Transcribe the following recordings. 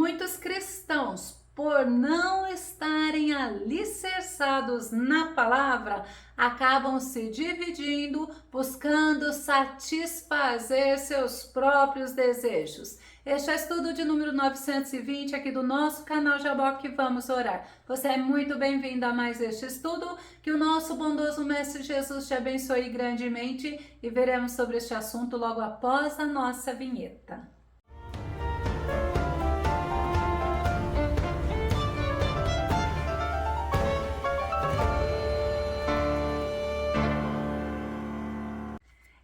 muitos cristãos, por não estarem alicerçados na palavra, acabam se dividindo, buscando satisfazer seus próprios desejos. Este é o estudo de número 920 aqui do nosso canal Jaboque Vamos Orar. Você é muito bem-vindo a mais este estudo, que o nosso bondoso Mestre Jesus te abençoe grandemente e veremos sobre este assunto logo após a nossa vinheta.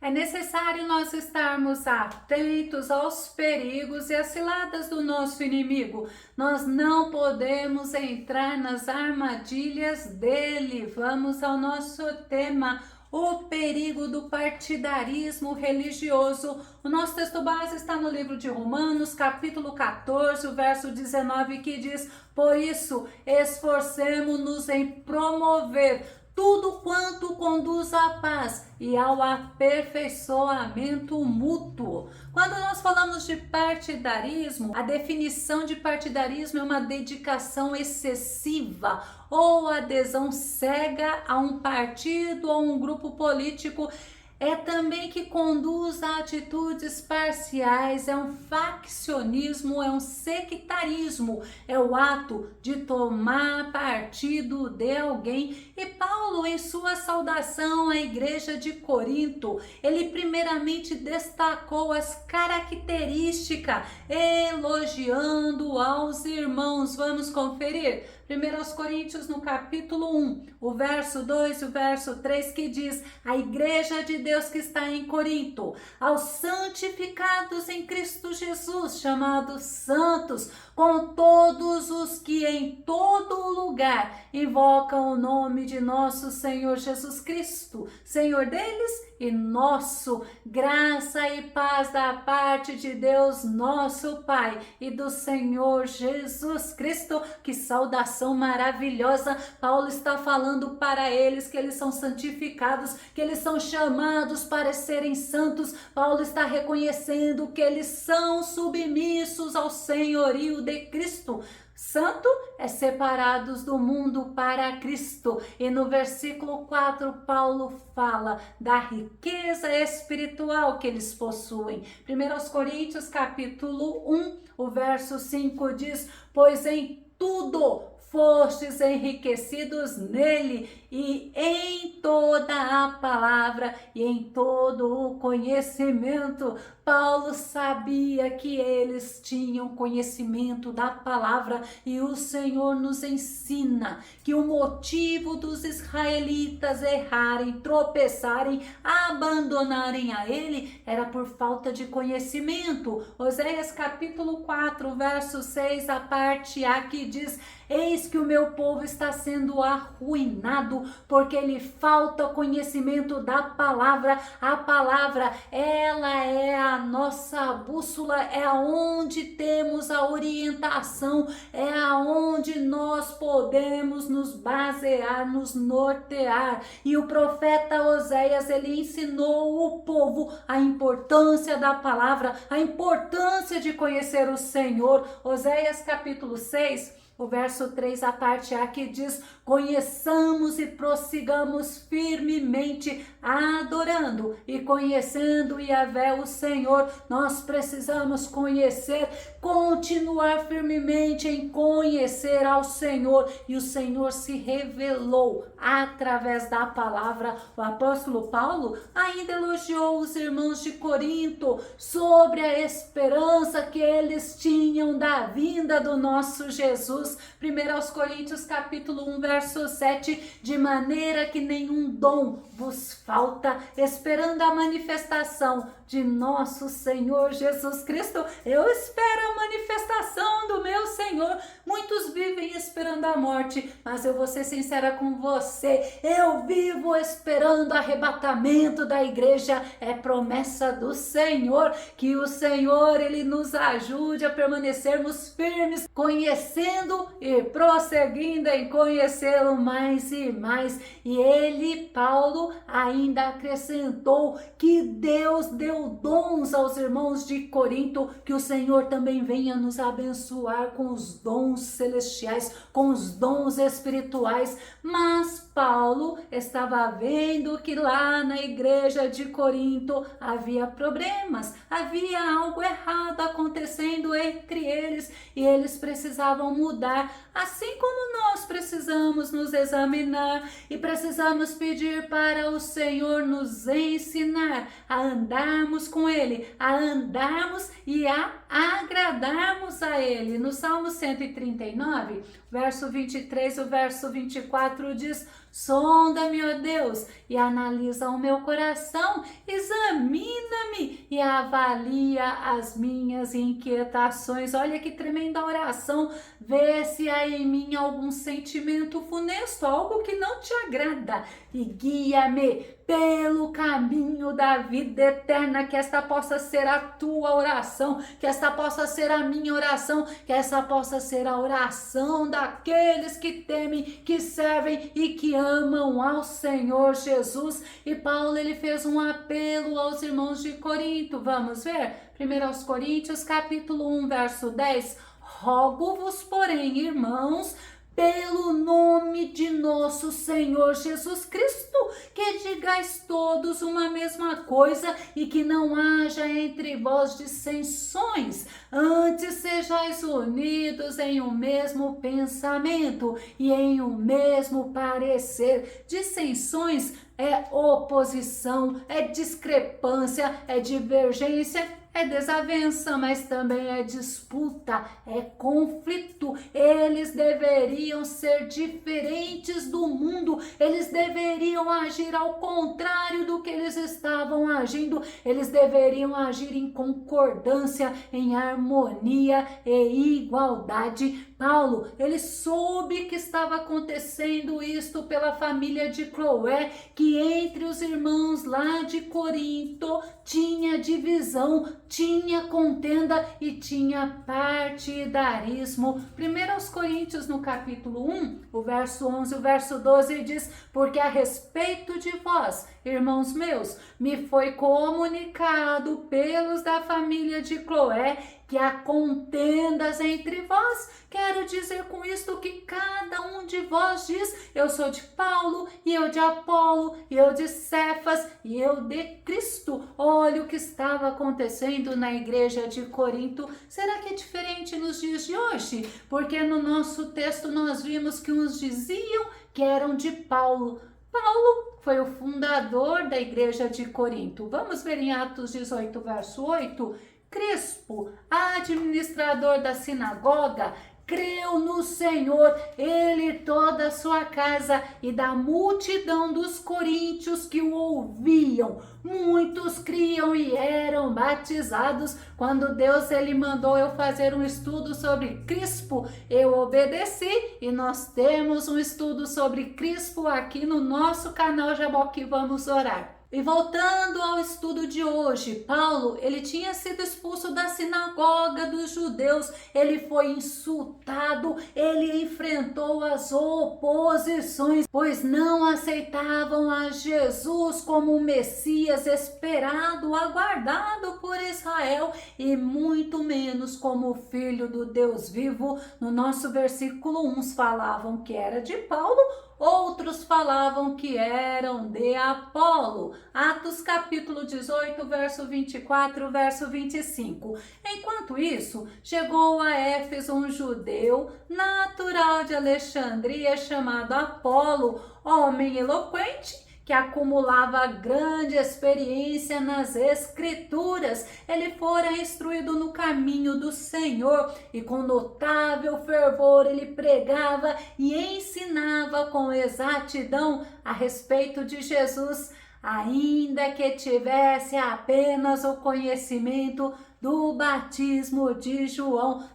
É necessário nós estarmos atentos aos perigos e às ciladas do nosso inimigo. Nós não podemos entrar nas armadilhas dele. Vamos ao nosso tema: o perigo do partidarismo religioso. O nosso texto base está no livro de Romanos, capítulo 14, o verso 19, que diz: por isso, esforcemo-nos em promover tudo quanto conduz à paz e ao aperfeiçoamento mútuo. Quando nós falamos de partidarismo, a definição de partidarismo é uma dedicação excessiva ou adesão cega a um partido ou um grupo político. É também que conduz a atitudes parciais, é um faccionismo, é um sectarismo, é o ato de tomar partido de alguém. E Paulo, em sua saudação à igreja de Corinto, ele primeiramente destacou as características, elogiando aos irmãos. Vamos conferir? 1 Coríntios, no capítulo 1, o verso 2 e o verso 3, que diz: a igreja de Deus que está em Corinto, aos santificados em Cristo Jesus, chamados santos, com todos os que em todo lugar invocam o nome de nosso Senhor Jesus Cristo, Senhor deles e nosso, graça e paz da parte de Deus nosso Pai e do Senhor Jesus Cristo. Que saudação maravilhosa! Paulo está falando para eles que eles são santificados, que eles são chamados para serem santos. Paulo está reconhecendo que eles são submissos ao senhorio de Cristo. Santo é separados do mundo para Cristo. E no versículo 4, Paulo fala da riqueza espiritual que eles possuem. 1 Coríntios capítulo 1, o verso 5 diz: pois em tudo fostes enriquecidos nele, e em toda a palavra e em todo o conhecimento. Paulo sabia que eles tinham conhecimento da palavra, e o Senhor nos ensina que o motivo dos israelitas errarem, tropeçarem, abandonarem a ele era por falta de conhecimento. Oséias capítulo 4, verso 6, a parte A, que diz: eis que o meu povo está sendo arruinado, porque lhe falta conhecimento da palavra. A palavra, ela é a nossa bússola, é aonde temos a orientação, é aonde nós podemos nos basear, nos nortear. E o profeta Oséias, ele ensinou o povo a importância da palavra, a importância de conhecer o Senhor. Oséias capítulo 6, o verso 3, a parte A, que diz: conheçamos e prossigamos firmemente, adorando e conhecendo Yahvé o Senhor. Nós precisamos conhecer, continuar firmemente em conhecer ao Senhor, e o Senhor se revelou através da palavra. O apóstolo Paulo ainda elogiou os irmãos de Corinto sobre a esperança que eles tinham da vinda do nosso Jesus. 1 Coríntios capítulo 1, verso 7, de maneira que nenhum dom vos falta, esperando a manifestação de nosso Senhor Jesus Cristo. Eu espero a manifestação do meu Senhor. Muitos vivem esperando esperando a morte, mas eu vou ser sincera com você, eu vivo esperando o arrebatamento da igreja. É promessa do Senhor, que o Senhor, Ele nos ajude a permanecermos firmes, conhecendo e prosseguindo em conhecê-lo mais e mais. E ele, Paulo, ainda acrescentou que Deus deu dons aos irmãos de Corinto, que o Senhor também venha nos abençoar com os dons celestiais, com os dons espirituais. Mas Paulo estava vendo que lá na igreja de Corinto havia problemas, havia algo errado acontecendo entre eles e eles precisavam mudar, assim como nós precisamos nos examinar e precisamos pedir para o Senhor nos ensinar a andarmos com Ele, a andarmos e a agradarmos a Ele. No Salmo 139, verso 23, o verso 24 diz: sonda-me, ó Deus, e analisa o meu coração, examina-me e avalia as minhas inquietações. Olha que tremenda oração. Vê se há em mim algum sentimento funesto, algo que não te agrada, e guia-me pelo caminho da vida eterna. Que esta possa ser a tua oração, que esta possa ser a minha oração, que essa possa ser a oração daqueles que temem, que servem e que amam ao Senhor Jesus. E Paulo, ele fez um apelo aos irmãos de Corinto. Vamos ver? 1 Coríntios capítulo 1, verso 10. Rogo-vos, porém, irmãos, pelo nome de nosso Senhor Jesus Cristo, que digais todos uma mesma coisa e que não haja entre vós dissensões, antes sejais unidos em um mesmo pensamento e em um mesmo parecer. Dissensões é oposição, é discrepância, é divergência, é desavença, mas também é disputa, é conflito. Eles deveriam ser diferentes do mundo, eles deveriam agir ao contrário do que eles estavam agindo, eles deveriam agir em concordância, em harmonia e igualdade. Paulo, ele soube que estava acontecendo isto pela família de Cloé, que entre os irmãos lá de Corinto tinha divisão, tinha contenda e tinha partidarismo. 1 Coríntios no capítulo 1, o verso 11, o verso 12 diz: porque a respeito de vós, irmãos meus, me foi comunicado pelos da família de Cloé que há contendas entre vós. Quero dizer com isto que cada um de vós diz: eu sou de Paulo, e eu de Apolo, e eu de Cefas, e eu de Cristo. Olha o que estava acontecendo na igreja de Corinto. Será que é diferente nos dias de hoje? Porque no nosso texto nós vimos que uns diziam que eram de Paulo. Paulo foi o fundador da igreja de Corinto. Vamos ver em Atos 18, verso 8. Crispo, administrador da sinagoga, creu no Senhor, ele e toda a sua casa, e da multidão dos coríntios que o ouviam, muitos criam e eram batizados. Quando Deus ele mandou eu fazer um estudo sobre Crispo, eu obedeci, e nós temos um estudo sobre Crispo aqui no nosso canal Jaboque Vamos Orar. E voltando ao estudo de hoje, Paulo, ele tinha sido expulso da sinagoga dos judeus, ele foi insultado, ele enfrentou as oposições, pois não aceitavam a Jesus como o Messias esperado, aguardado por Israel, e muito menos como o Filho do Deus vivo. No nosso versículo 1 falavam que era de Paulo, outros falavam que eram de Apolo. Atos capítulo 18, verso 24, verso 25. Enquanto isso, chegou a Éfeso um judeu natural de Alexandria chamado Apolo, homem eloquente, que acumulava grande experiência nas escrituras. Ele fora instruído no caminho do Senhor e com notável fervor ele pregava e ensinava com exatidão a respeito de Jesus, ainda que tivesse apenas o conhecimento do batismo de João,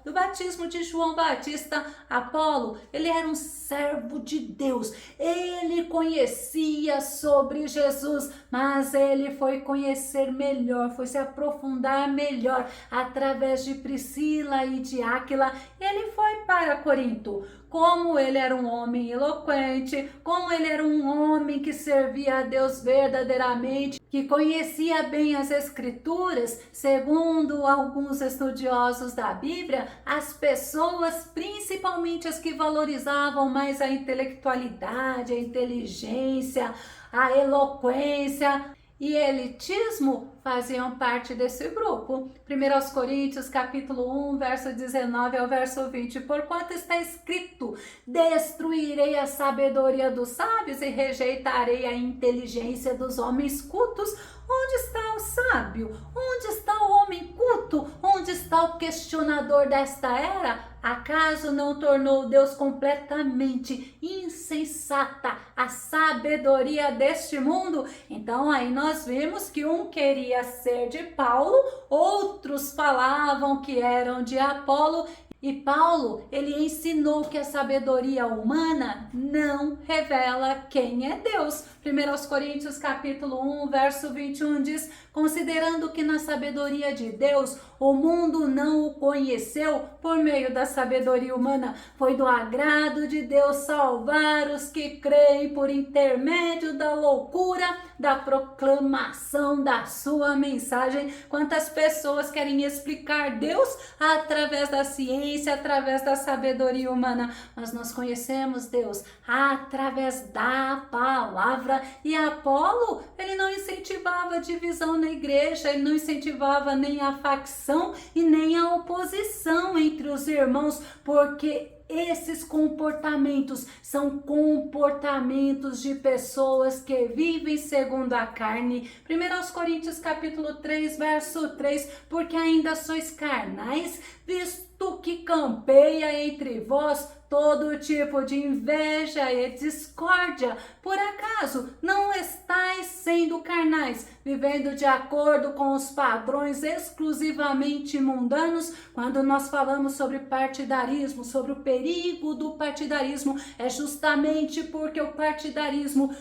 Batista. Apolo, ele era um servo de Deus, ele conhecia sobre Jesus, mas ele foi conhecer melhor, foi se aprofundar melhor através de Priscila e de Áquila. Ele foi para Corinto. Como ele era um homem eloquente, como ele era um homem que servia a Deus verdadeiramente, que conhecia bem as Escrituras, segundo alguns estudiosos da Bíblia, as pessoas, principalmente as que valorizavam mais a intelectualidade, a inteligência, a eloquência e elitismo, faziam parte desse grupo. 1 Coríntios capítulo 1, verso 19 ao verso 20. Porquanto está escrito: destruirei a sabedoria dos sábios e rejeitarei a inteligência dos homens cultos. Onde está o sábio? Onde está o homem culto? Onde está o questionador desta era? Acaso não tornou Deus completamente insensata a sabedoria deste mundo? Então aí nós vimos que um queria ser de Paulo, outros falavam que eram de Apolo. E Paulo, ele ensinou que a sabedoria humana não revela quem é Deus. 1 Coríntios capítulo 1, verso 21 diz: considerando que na sabedoria de Deus o mundo não o conheceu por meio da sabedoria humana, foi do agrado de Deus salvar os que creem por intermédio da loucura da proclamação da sua mensagem. Quantas pessoas querem explicar Deus através da ciência, através da sabedoria humana, mas nós conhecemos Deus através da palavra. E Apolo, ele não incentivava divisão na igreja, ele não incentivava nem a facção e nem a oposição entre os irmãos, porque esses comportamentos são comportamentos de pessoas que vivem segundo a carne. 1 Coríntios capítulo 3, verso 3, porque ainda sois carnais, visto que campeia entre vós todo tipo de inveja e discórdia. Por acaso não estáis sendo carnais, vivendo de acordo com os padrões exclusivamente mundanos? Quando nós falamos sobre partidarismo, sobre o perigo do partidarismo, é justamente porque o partidarismo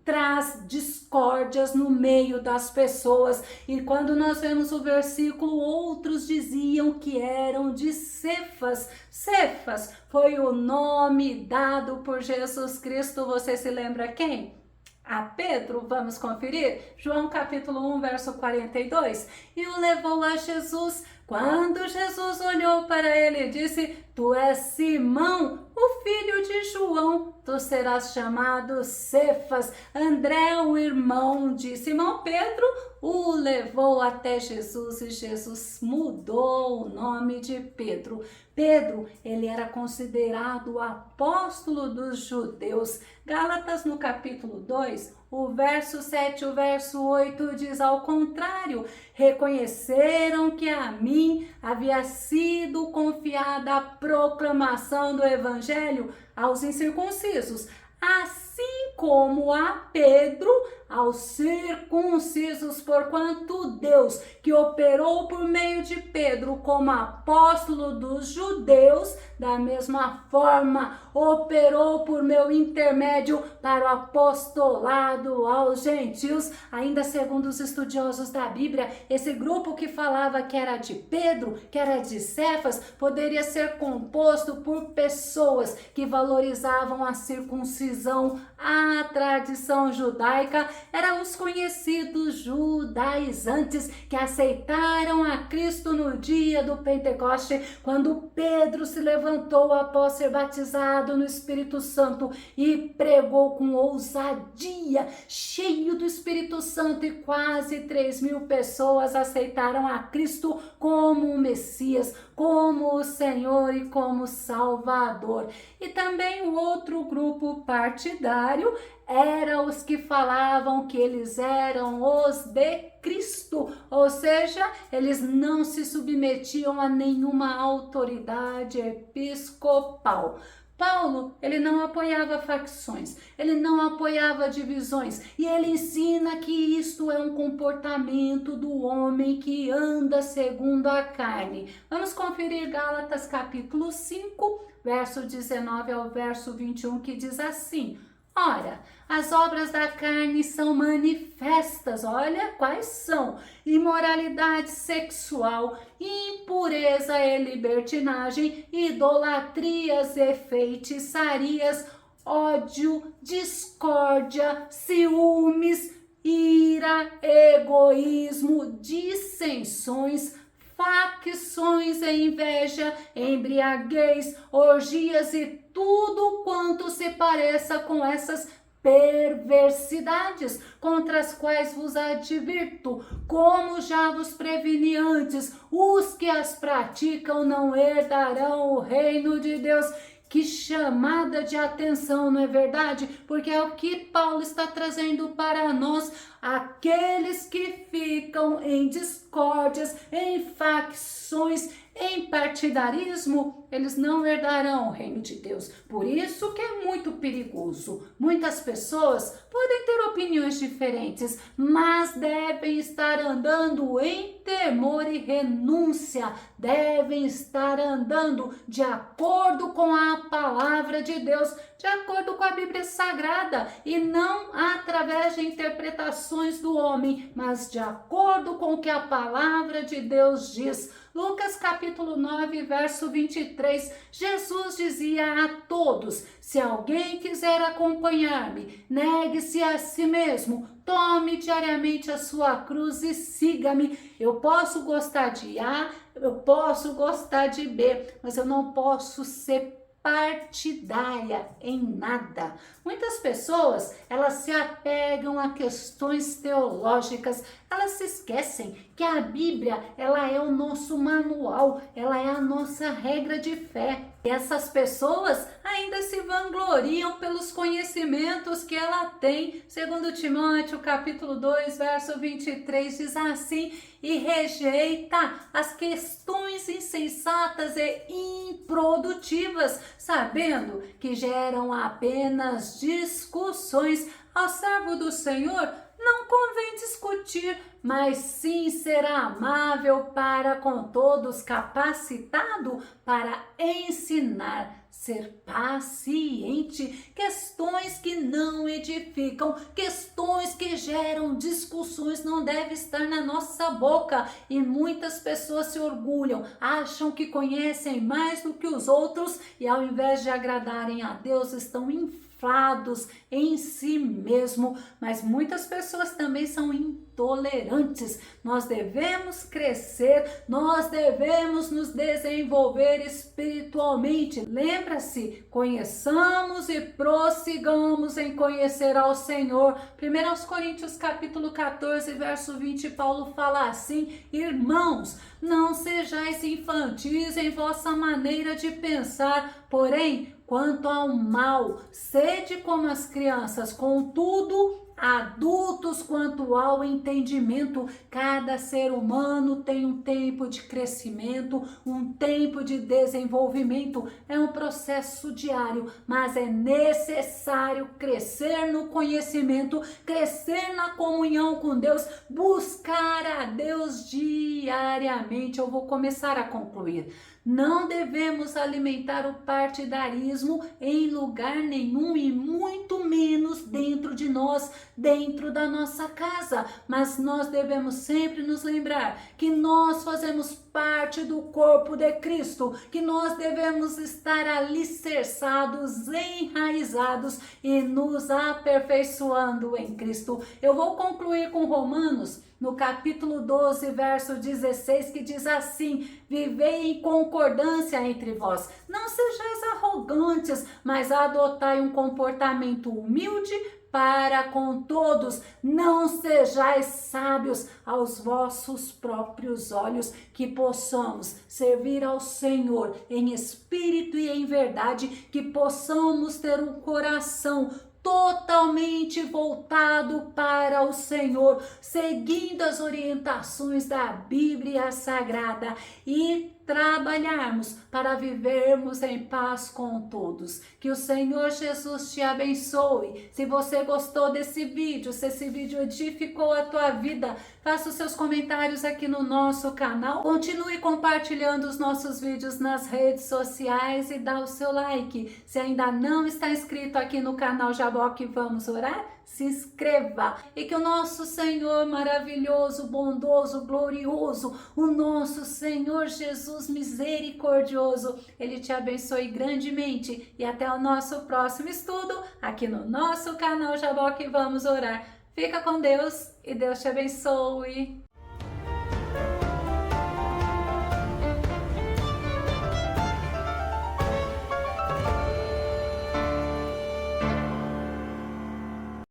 traz discórdias no meio das pessoas. E quando nós vemos o versículo, outros diziam que eram de Cefas. Cefas foi o nome dado por Jesus Cristo. Você se lembra quem? A Pedro. Vamos conferir? João capítulo 1, verso 42. E o levou a Jesus. Quando Jesus olhou para ele e disse: tu és Simão, o filho de João, tu serás chamado Cefas. André, o irmão de Simão Pedro, o levou até Jesus e Jesus mudou o nome de Pedro. Pedro, ele era considerado o apóstolo dos judeus. Gálatas no capítulo 2, o verso 7 e o verso 8 diz ao contrário: reconheceram que a mim havia sido confiada a proclamação do evangelho aos incircuncisos, assim como a Pedro aos circuncisos, porquanto Deus, que operou por meio de Pedro como apóstolo dos judeus, da mesma forma operou por meu intermédio para o apostolado aos gentios. Ainda segundo os estudiosos da Bíblia, esse grupo que falava que era de Pedro, que era de Cefas, poderia ser composto por pessoas que valorizavam a circuncisão, a tradição judaica. Eram os conhecidos judaizantes que aceitaram a Cristo no dia do Pentecoste, quando Pedro se levantou após ser batizado no Espírito Santo e pregou com ousadia, cheio do Espírito Santo, e quase 3.000 pessoas aceitaram a Cristo como o Messias, como o Senhor e como Salvador. E também o outro grupo partidário eram os que falavam que eles eram os de Cristo, ou seja, eles não se submetiam a nenhuma autoridade episcopal. Paulo, ele não apoiava facções, ele não apoiava divisões, e ele ensina que isto é um comportamento do homem que anda segundo a carne. Vamos conferir Gálatas capítulo 5, verso 19 ao verso 21, que diz assim: Ora, as obras da carne são manifestas, olha quais são: imoralidade sexual, impureza e libertinagem, idolatrias e feitiçarias, ódio, discórdia, ciúmes, ira, egoísmo, dissensões, facções e inveja, embriaguez, orgias e tudo quanto se pareça com essas perversidades, contra as quais vos advirto, como já vos preveni antes, os que as praticam não herdarão o reino de Deus. Que chamada de atenção, não é verdade? Porque é o que Paulo está trazendo para nós, aqueles que ficam em discórdias, em facções, em partidarismo, eles não herdarão o reino de Deus. Por isso que é muito perigoso. Muitas pessoas podem ter opiniões diferentes, mas devem estar andando em temor e renúncia, devem estar andando de acordo com a palavra de Deus, de acordo com a Bíblia Sagrada, e não através de interpretações do homem, mas de acordo com o que a palavra de Deus diz. Lucas capítulo 9, verso 23, Jesus dizia a todos: se alguém quiser acompanhar-me, negue-se a si mesmo, tome diariamente a sua cruz e siga-me. Eu posso gostar de A, eu posso gostar de B, mas eu não posso ser partidária em nada. Muitas pessoas, elas se apegam a questões teológicas, elas se esquecem que a Bíblia, ela é o nosso manual, ela é a nossa regra de fé. E essas pessoas ainda se vangloriam pelos conhecimentos que ela tem. Segundo Timóteo, capítulo 2, verso 23, diz assim: e rejeita as questões insensatas e improdutivas, sabendo que geram apenas discussões. Ao servo do Senhor não convém discutir, mas sim ser amável para com todos, capacitado para ensinar, ser paciente. Questões que não edificam, questões que geram discussões não devem estar na nossa boca. E muitas pessoas se orgulham, acham que conhecem mais do que os outros e ao invés de agradarem a Deus estão inflados em si mesmo. Mas muitas pessoas também são intolerantes. Nós devemos crescer, nós devemos nos desenvolver espiritualmente. Lembra-se, conheçamos e prossigamos em conhecer ao Senhor. 1 Coríntios capítulo 14, verso 20, Paulo fala assim: irmãos, não sejais infantis em vossa maneira de pensar, porém, quanto ao mal, sede como as crianças, contudo, adultos quanto ao entendimento. Cada ser humano tem um tempo de crescimento, um tempo de desenvolvimento. É um processo diário, mas é necessário crescer no conhecimento, crescer na comunhão com Deus, buscar a Deus diariamente. Eu vou começar a concluir. Não devemos alimentar o partidarismo em lugar nenhum e muito menos dentro de nós, dentro da nossa casa. Mas nós devemos sempre nos lembrar que nós fazemos parte do corpo de Cristo, que nós devemos estar alicerçados, enraizados e nos aperfeiçoando em Cristo. Eu vou concluir com Romanos, no capítulo 12, verso 16, que diz assim: vivei em concordância entre vós, não sejais arrogantes, mas adotai um comportamento humilde para com todos, não sejais sábios aos vossos próprios olhos, que possamos servir ao Senhor em espírito e em verdade, que possamos ter um coração totalmente voltado para o Senhor, seguindo as orientações da Bíblia Sagrada e trabalharmos para vivermos em paz com todos. Que o Senhor Jesus te abençoe. Se você gostou desse vídeo, se esse vídeo edificou a tua vida, faça os seus comentários aqui no nosso canal. Continue compartilhando os nossos vídeos nas redes sociais e dá o seu like. Se ainda não está inscrito aqui no canal Jaboque Vamos Orar, se inscreva. E que o nosso Senhor maravilhoso, bondoso, glorioso, o nosso Senhor Jesus misericordioso, Ele te abençoe grandemente. E até o nosso próximo estudo aqui no nosso canal Jaboque Vamos Orar. Fica com Deus e Deus te abençoe.